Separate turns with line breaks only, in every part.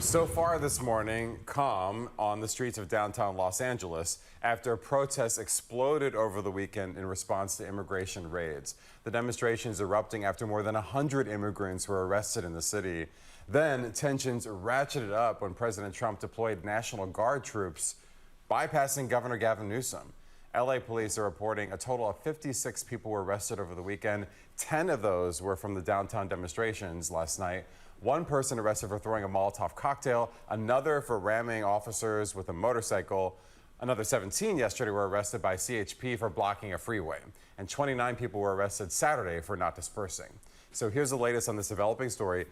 So far this morning, calm on the streets of downtown Los Angeles after protests exploded over the weekend in response to immigration raids. The demonstrations erupting after more than 100 immigrants were arrested in the city. Then tensions ratcheted up when President Trump deployed National Guard troops, bypassing Governor Gavin Newsom. LA police are reporting a total of 56 people were arrested over the weekend. 10 of those were from the downtown demonstrations last night. One person arrested for throwing a Molotov cocktail, another for ramming officers with a motorcycle. Another 17 yesterday were arrested by CHP for blocking a freeway. And 29 people were arrested Saturday for not dispersing. So here's the latest on this developing story.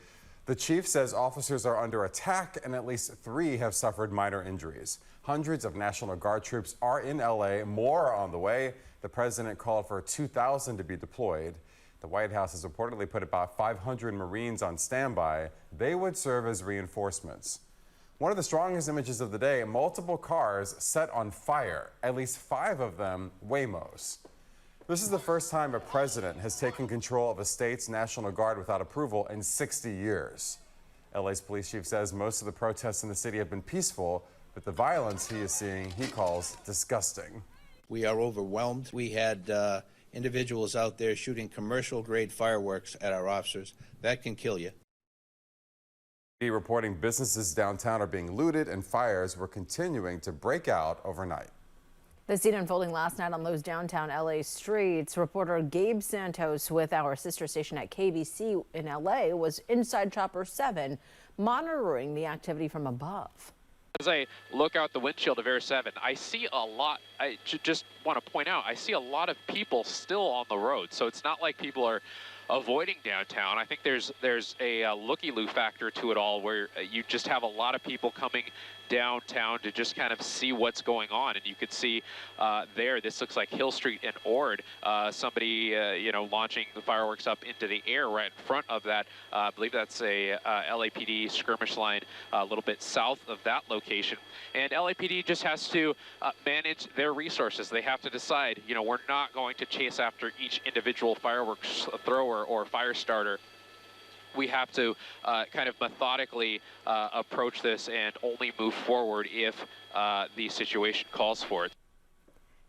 The chief says officers are under attack and at least 3 have suffered minor injuries. Hundreds of National Guard troops are in LA, more are on the way. The president called for 2,000 to be deployed. The White House has reportedly put about 500 Marines on standby. They would serve as reinforcements. One of the strongest images of the day, multiple cars set on fire, at least 5 of them Waymos. This is the first time a president has taken control of a state's National Guard without approval in 60 years. LA's police chief says most of the protests in the city have been peaceful, but the violence he is seeing he calls disgusting.
We are overwhelmed. We had individuals out there shooting commercial-grade fireworks at our officers. That can kill you.
Reporting businesses downtown are being looted and fires were continuing to break out overnight.
The scene unfolding last night on those downtown LA streets. Reporter Gabe Santos with our sister station at KBC in LA was inside Chopper 7, monitoring the activity from above.
As I look out the windshield of Air 7, I see a lot. I just want to point out, I see a lot of people still on the road. So it's not like people are avoiding downtown. I think there's a looky-loo factor to it all, where you just have a lot of people coming downtown to just kind of see what's going on. And you could see there, this looks like Hill Street and Ord, somebody launching the fireworks up into the air right in front of that. I believe that's a LAPD skirmish line a little bit south of that location. And LAPD just has to manage their resources. They have to decide, we're not going to chase after each individual fireworks thrower or fire starter. We have to kind of methodically approach this and only move forward if the situation calls for it.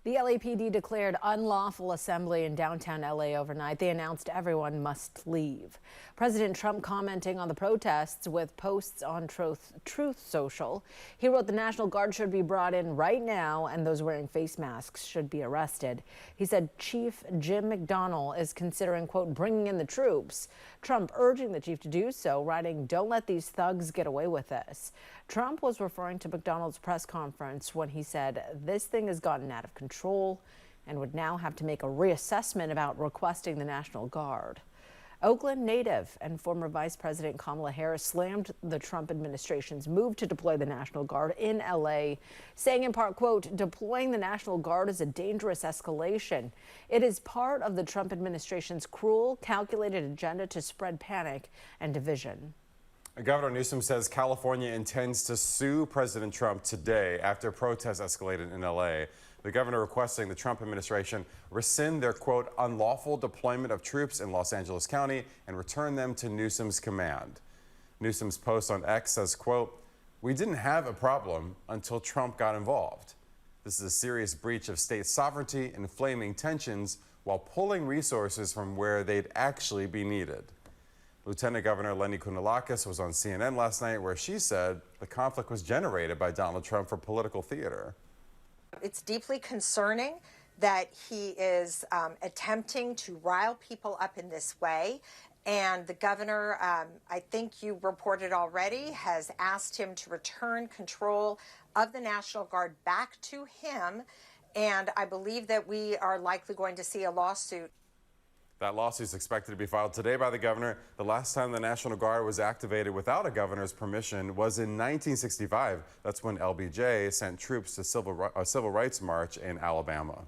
The LAPD declared unlawful assembly in downtown LA overnight. They announced everyone must leave. President Trump commenting on the protests with posts on Truth Social. He wrote the National Guard should be brought in right now and those wearing face masks should be arrested. He said Chief Jim McDonnell is considering, quote, bringing in the troops. Trump urging the chief to do so, writing, "Don't let these thugs get away with this." Trump was referring to McDonnell's press conference when he said this thing has gotten out of control and would now have to make a reassessment about requesting the National Guard. Oakland native and former Vice President Kamala Harris slammed the Trump administration's move to deploy the National Guard in LA, saying in part, quote, deploying the National Guard is a dangerous escalation. It is part of the Trump administration's cruel, calculated agenda to spread panic and division.
Governor Newsom says California intends to sue President Trump today after protests escalated in LA. The governor requesting the Trump administration rescind their, quote, unlawful deployment of troops in Los Angeles County and return them to Newsom's command. Newsom's post on X says, quote, we didn't have a problem until Trump got involved. This is a serious breach of state sovereignty, inflaming tensions while pulling resources from where they'd actually be needed. Lieutenant Governor Lenny Kounalakis was on CNN last night where she said the conflict was generated by Donald Trump for political theater.
It's deeply concerning that he is attempting to rile people up in this way. And the governor, I think you reported already, has asked him to return control of the National Guard back to him. And I believe that we are likely going to see a lawsuit.
That lawsuit is expected to be filed today by the governor. The last time the National Guard was activated without a governor's permission was in 1965. That's when LBJ sent troops to a civil rights march in Alabama.